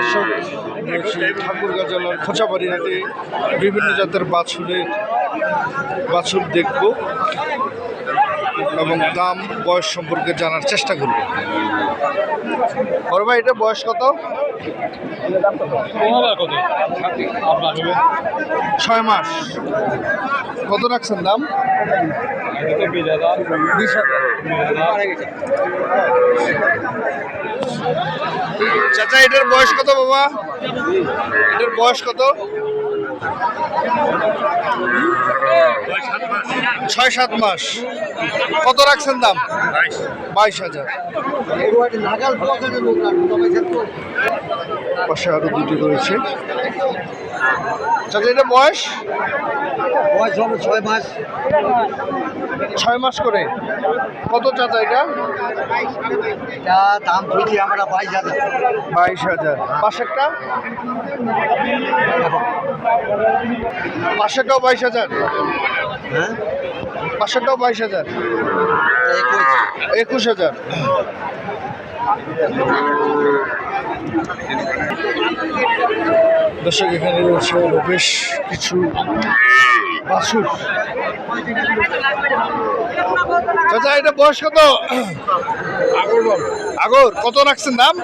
দর্শক ঠাকুরগাঁ জেলার খোঁচাবাড়ি হাটে বিভিন্ন জাতের বাছুর দেখব এবং দাম বয়স সম্পর্কে জানার চেষ্টা করব। বড় ভাই, এটা বয়স কত? 6 মাস। কত রাখছেন দাম? 20,000। চাচা, এটার বয়স কত বাবা? এটার বয়স কত? 6-7 মাস। কত রাখছেন দাম? 22,000। পাশে আরো দুটি রয়েছে। চাচা, এটা বয়স? 6 মাস। 6 মাস করে। কত চাচা এটা? দাম বলছি আমরা 22,000। 22,000। পাশেরটা? পাশেরটাও 22,000। হ্যাঁ, পাশেরটাও 22,000। 21,000। দর্শক, এখানে রয়েছে বেশ কিছু বাছুর। চাচা, এটা বয়স কত? আগর কত রাখছেন দাম?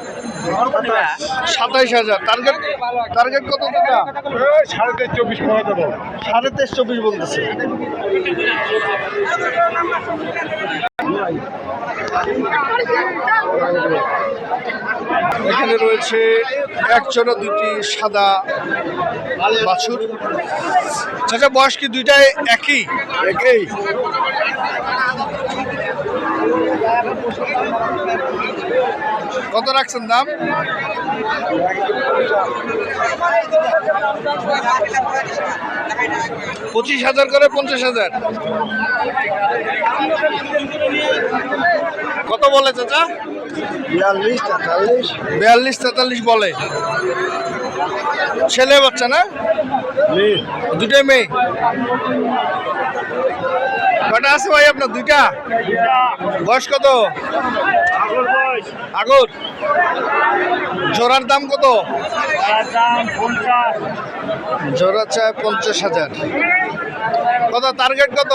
27,000। টার্গেট কত টাকা? 23,24 বলতেছে। এখানে রয়েছে এক জোড়া দুটি সাদা বাছুর। চাচা, বয়স কি দুইটাই একই? কত রাখছেন দাম? 25,000 করে 50,000। কত বলে চাচা? 42-43 বলে। ছেলে বাচ্চা না? দুটাই মেয়ে। কটা আছে ভাই আপনার? দুইটা। বয়স কত? আগর। জোড়ার দাম কত? জোড়া চায় 50,000। কত টার্গেট কত?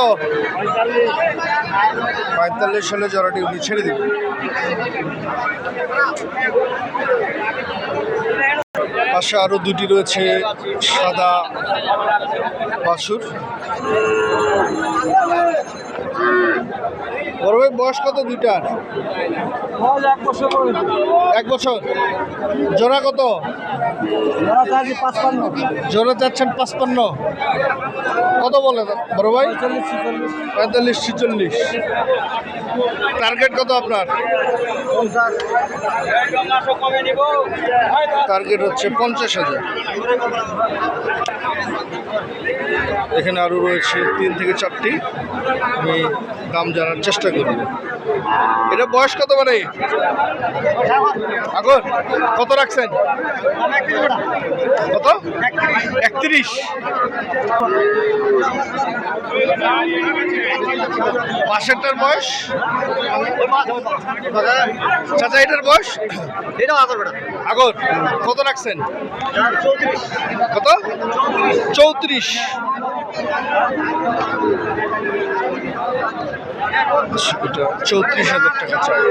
45 হলে জোড়াটি উনি ছেড়ে দিবেন। পাশে আরো দুটি রয়েছে সাদা বাছুর। বড় ভাই, বয়স কত দুইটার? 1 বছর। জোড়া কত? জোড়া চাচ্ছেন 55। কত বলে বড় ভাই? 45-46। টার্গেট কত আপনার? টার্গেট হচ্ছে 50,000। এখানে আরো রয়েছে 3 থেকে 4টি। আমি দাম জানার চেষ্টা করব। এটা বয়স কত মানে? আগর কত রাখছেন? কত? 31। পাশেরটার বয়স? চাচা, এটার বয়স? আগর কত রাখছেন? কত? 34। এটা 34,000 টাকা চাই।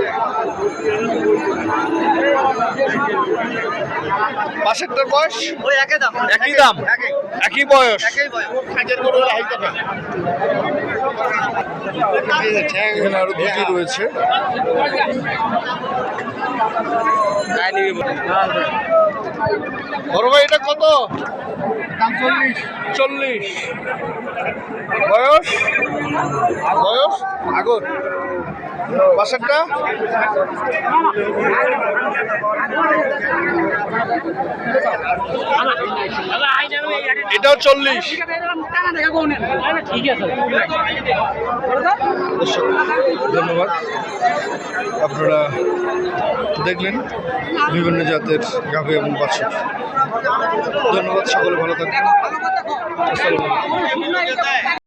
পাশেরটার বয়স? একই দাম, একই বয়স। এখানে আরো দুটি রয়েছে। বড় ভাই, এটা কত? 40। বয়স? আগর। বাসারটা? এটাও 40। ধন্যবাদ। আপনারা দেখলেন বিভিন্ন জাতের গাভী এবং বাছুর। ধন্যবাদ, সকলে ভালো থাকবেন। আসসালামু আলাইকুম।